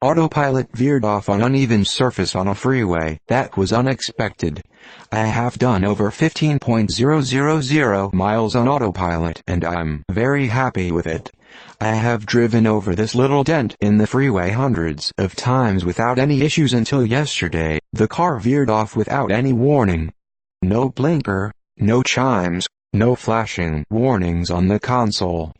Autopilot veered off on uneven surface on a freeway. That was unexpected. I have done over 15,000 miles on autopilot and I'm very happy with it. I have driven over this little dent in the freeway hundreds of times without any issues until yesterday. The car veered off without any warning. No blinker, no chimes, no flashing warnings on the console.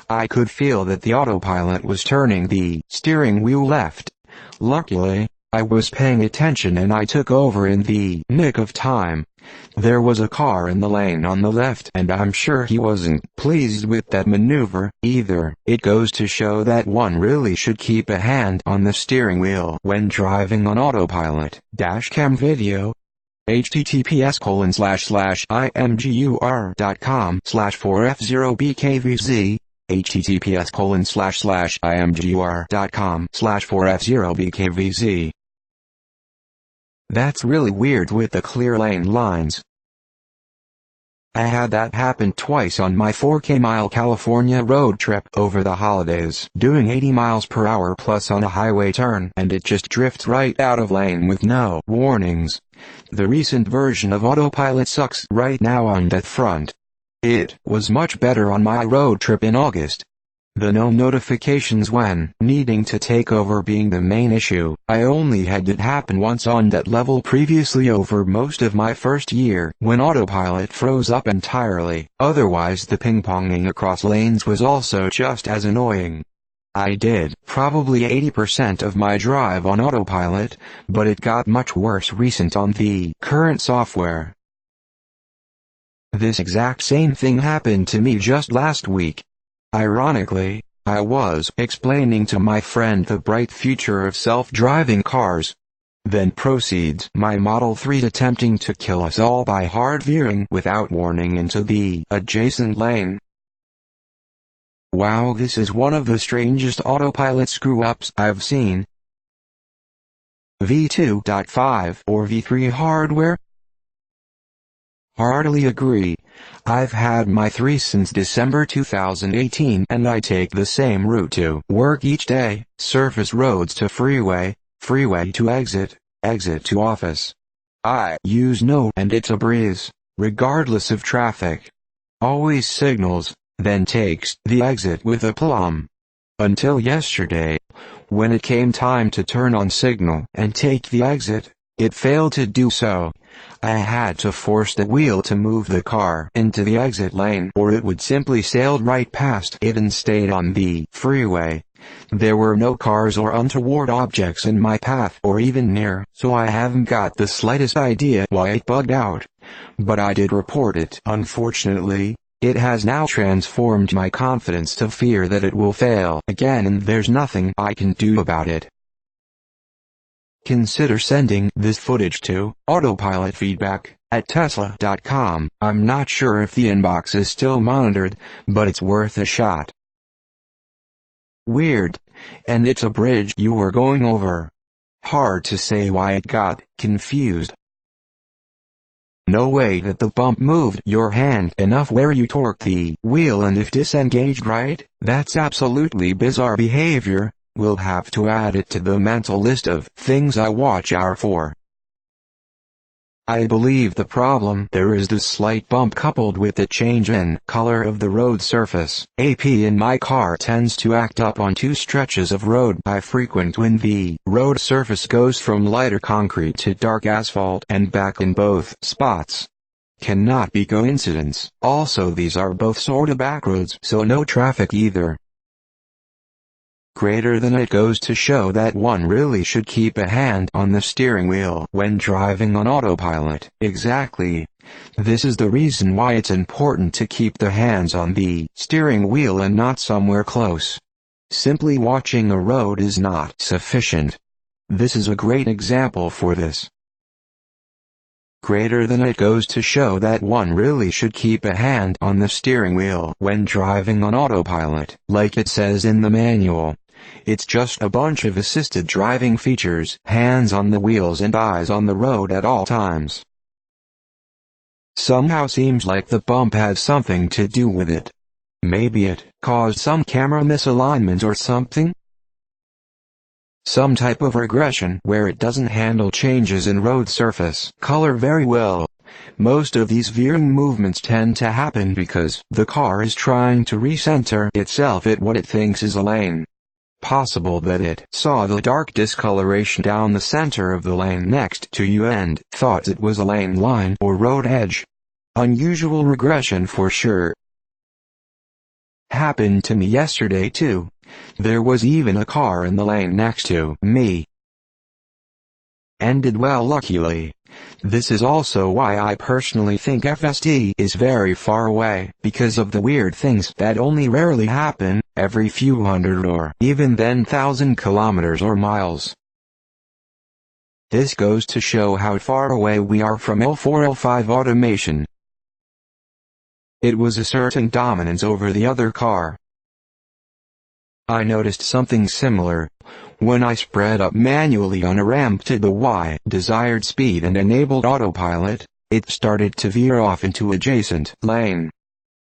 I could feel that the autopilot was turning the steering wheel left. Luckily, I was paying attention and I took over in the nick of time. There was a car in the lane on the left and I'm sure he wasn't pleased with that maneuver either. It goes to show that one really should keep a hand on the steering wheel when driving on autopilot. Dashcam video. https://imgur.com/4f0bkvz https://imgur.com/4f0bkvz. That's really weird with the clear lane lines. I had that happen twice on my 4K-mile California road trip over the holidays, doing 80 miles per hour plus on a highway turn, and it just drifts right out of lane with no warnings. The recent version of Autopilot sucks right now on that front. It was much better on my road trip in August. The no notifications when needing to take over being the main issue. I only had it happen once on that level previously over most of my first year when autopilot froze up entirely. Otherwise the ping-ponging across lanes was also just as annoying. I did probably 80% of my drive on autopilot, but it got much worse recent on the current software. This exact same thing happened to me just last week. Ironically, I was explaining to my friend the bright future of self-driving cars. Then proceeds my Model 3 attempting to kill us all by hard veering without warning into the adjacent lane. Wow, this is one of the strangest autopilot screw-ups I've seen. V2.5 or V3 hardware? Hardly agree. I've had my 3 since December 2018 and I take the same route to work each day, surface roads to freeway, freeway to exit, exit to office. I use no and it's a breeze, regardless of traffic. Always signals, then takes the exit with aplomb. Until yesterday, when it came time to turn on signal and take the exit, it failed to do so. I had to force the wheel to move the car into the exit lane or it would simply sail right past it and stayed on the freeway. There were no cars or untoward objects in my path or even near, so I haven't got the slightest idea why it bugged out. But I did report it. Unfortunately, it has now transformed my confidence to fear that it will fail again and there's nothing I can do about it. Consider sending this footage to autopilotfeedback@tesla.com. I'm not sure if the inbox is still monitored, but it's worth a shot. Weird. And it's a bridge you were going over. Hard to say why it got confused. No way that the bump moved your hand enough where you torqued the wheel and if disengaged right? That's absolutely bizarre behavior. We'll have to add it to the mental list of things I watch out for. I believe the problem there is the slight bump coupled with the change in color of the road surface. AP in my car tends to act up on 2 stretches of road I frequent when the road surface goes from lighter concrete to dark asphalt and back in both spots. Cannot be coincidence. Also these are both sorta back roads so no traffic either. Greater than it goes to show that one really should keep a hand on the steering wheel when driving on autopilot. Exactly. This is the reason why it's important to keep the hands on the steering wheel and not somewhere close. Simply watching a road is not sufficient. This is a great example for this. Greater than it goes to show that one really should keep a hand on the steering wheel when driving on autopilot, like it says in the manual. It's just a bunch of assisted driving features, hands on the wheels and eyes on the road at all times. Somehow seems like the bump has something to do with it. Maybe it caused some camera misalignment or something? Some type of regression where it doesn't handle changes in road surface color very well. Most of these veering movements tend to happen because the car is trying to recenter itself at what it thinks is a lane. Possible that it saw the dark discoloration down the center of the lane next to you and thought it was a lane line or road edge. Unusual regression for sure. Happened to me yesterday too. There was even a car in the lane next to me. Ended well luckily. This is also why I personally think FSD is very far away, because of the weird things that only rarely happen, every few hundred or even then 1,000 kilometers or miles. This goes to show how far away we are from L4 L5 automation. It was a certain dominance over the other car. I noticed something similar. When I sped up manually on a ramp to the desired speed and enabled autopilot, it started to veer off into adjacent lane.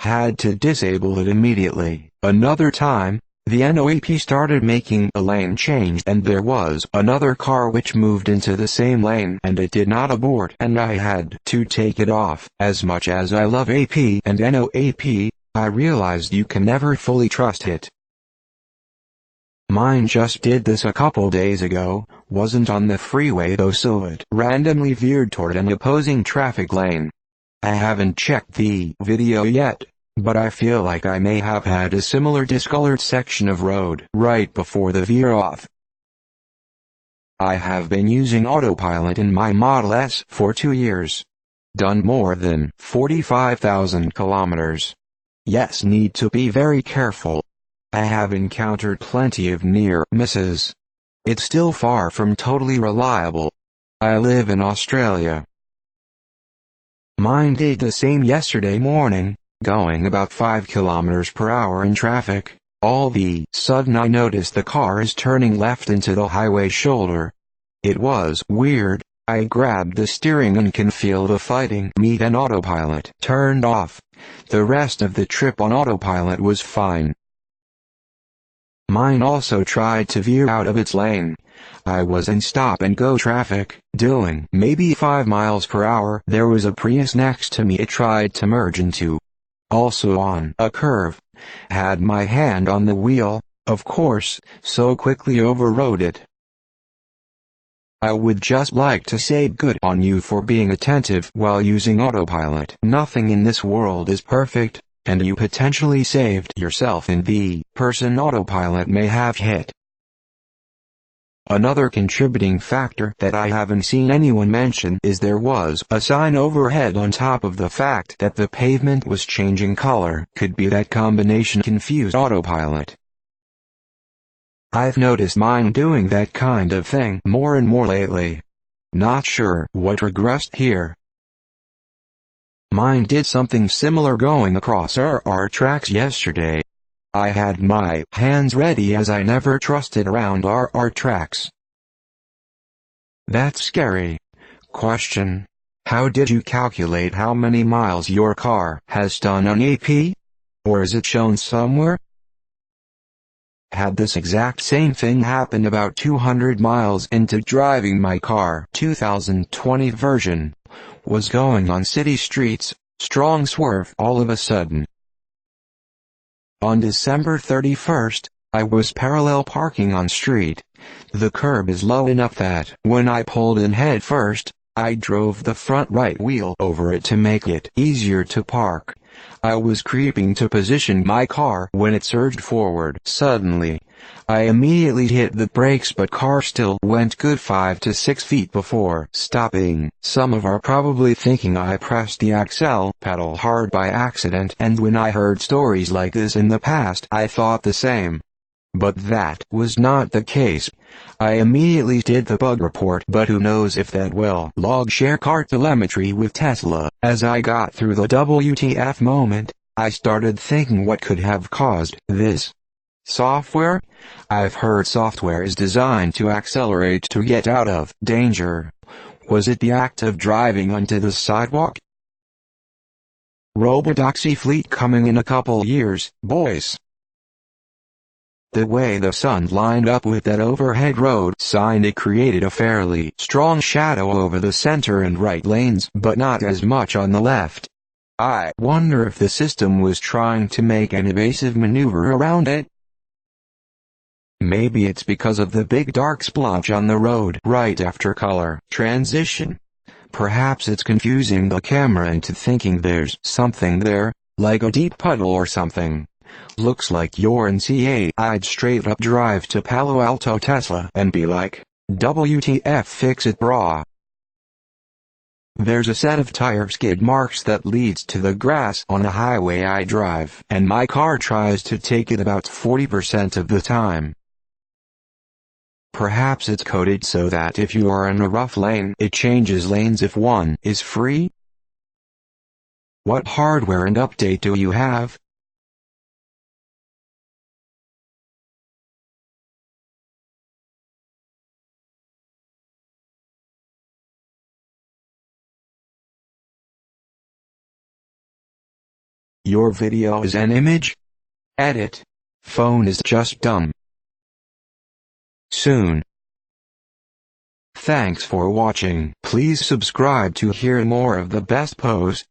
Had to disable it immediately. Another time, the NOAP started making a lane change and there was another car which moved into the same lane and it did not abort and I had to take it off. As much as I love AP and NOAP, I realized you can never fully trust it. Mine just did this a couple days ago, wasn't on the freeway though, so it randomly veered toward an opposing traffic lane. I haven't checked the video yet, but I feel like I may have had a similar discolored section of road right before the veer off. I have been using autopilot in my Model S for 2 years. Done more than 45,000 kilometers. Yes, need to be very careful. I have encountered plenty of near misses. It's still far from totally reliable. I live in Australia. Mine did the same yesterday morning, going about 5 kilometers per hour in traffic. All of a sudden I noticed the car is turning left into the highway shoulder. It was weird. I grabbed the steering and can feel the fighting me, then autopilot turned off. The rest of the trip on autopilot was fine. Mine also tried to veer out of its lane. I was in stop-and-go traffic, doing maybe 5 miles per hour. There was a Prius next to me it tried to merge into. Also on a curve. Had my hand on the wheel, of course, so quickly overrode it. I would just like to say good on you for being attentive while using autopilot. Nothing in this world is perfect. And you potentially saved yourself and the person autopilot may have hit. Another contributing factor that I haven't seen anyone mention is there was a sign overhead on top of the fact that the pavement was changing color. Could be that combination confused autopilot. I've noticed mine doing that kind of thing more and more lately. Not sure what regressed here. Mine did something similar going across RR tracks yesterday. I had my hands ready as I never trusted around RR tracks. That's scary. Question: how did you calculate how many miles your car has done on AP? Or is it shown somewhere? Had this exact same thing happen about 200 miles into driving my car. 2020 version. Was going on city streets, strong swerve all of a sudden. On December 31st, I was parallel parking on street. The curb is low enough that when I pulled in head first, I drove the front right wheel over it to make it easier to park. I was creeping to position my car when it surged forward. Suddenly, I immediately hit the brakes, but car still went good 5 to 6 feet before stopping. Some of are probably thinking I pressed the accel pedal hard by accident, and when I heard stories like this in the past I thought the same. But that was not the case. I immediately did the bug report, but who knows if that will log share car telemetry with Tesla. As I got through the WTF moment, I started thinking what could have caused this. Software? I've heard software is designed to accelerate to get out of danger. Was it the act of driving onto the sidewalk? Robotaxi fleet coming in a couple years, boys. The way the sun lined up with that overhead road sign, it created a fairly strong shadow over the center and right lanes, but not as much on the left. I wonder if the system was trying to make an evasive maneuver around it. Maybe it's because of the big dark splotch on the road right after color transition. Perhaps it's confusing the camera into thinking there's something there, like a deep puddle or something. Looks like you're in CA. I'd straight up drive to Palo Alto Tesla and be like, WTF, fix it brah. There's a set of tire skid marks that leads to the grass on a highway I drive, and my car tries to take it about 40% of the time. Perhaps it's coded so that if you are in a rough lane, it changes lanes if one is free? What hardware and update do you have? Your video is an image? Edit. Phone is just dumb. Soon. Thanks for watching. Please subscribe to hear more of the best posts.